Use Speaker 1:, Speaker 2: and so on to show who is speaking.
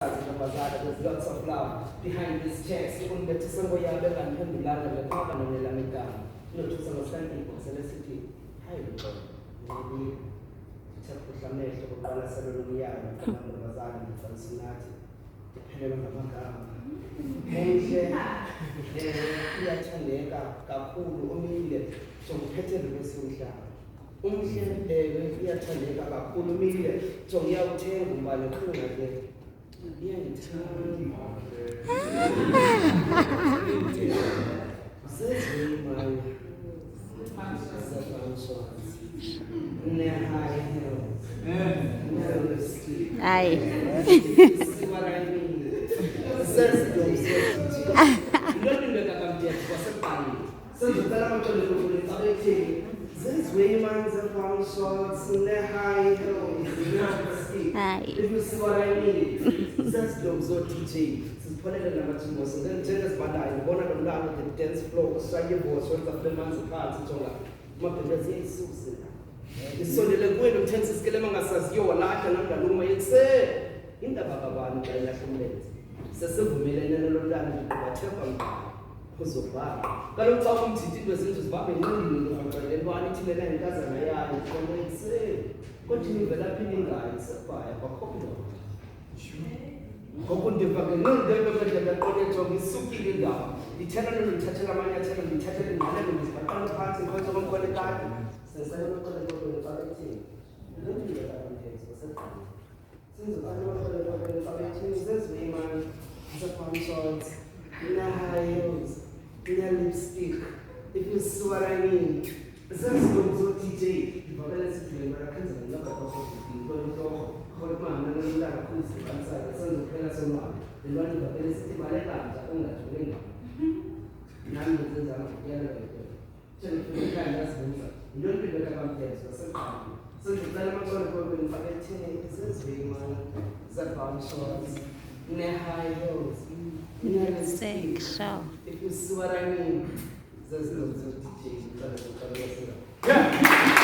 Speaker 1: There's lots of love behind this text. Even the Tisango Yabe and Pendulana, the Kaban and the Lamita, no to some standing for Celestity. Hi, maybe Chaputamate of Bala Salunia and Commander Bazan and Francinati, depending on the Makam. Piachanega, Kapulu, Umilia, some petted Vesuja. Piachanega, Kapulu, Umilia, some Yaute, by the Kuna. This Wayman's a pound shots in the high hills. If you see what I mean, that's so teaching. Since Poletta number 2 was and then Tennis Bada, one of them down at the dance floor, Australia was one of the man's cards. Mapping Susan. It's so the Lagoon of Tensis Kelemangas, you are like another room, I say, in the Baba and I left him late. It's a simple million and a lot of so bad. Kalau tahu cincin bersih tu sebab ini dulu orang dan buat ini cina dan kasa naya itu orang itu continue developing in guys apa ya kopi tu. Kau pun dia pakai non develop dia pakai jogi suki dia. Di channel ni channel mana channel ni channel ni mana ni sekarang tu pasal kau cakap kau ada tadi. Sesuai dengan kau ada kau ada pakai cini. Lalu dia akan jadi sesuatu. Since I know kau ada pakai cini, this woman is a function in the high heels. Lipstick. If you see what I mean, it's just so TJ. If I let you play, but I can't look at what hold man, and then that comes inside. The son of Pelasoma, the one of the city by the land, I own that to None of things are not together. So if you can, that's the answer. You don't be the companies for some time. So the diamond going to go in 5 is this big man, Zapan shorts, in a high heels.
Speaker 2: Sexual.
Speaker 1: If you see what I mean, there's no teaching. Yeah.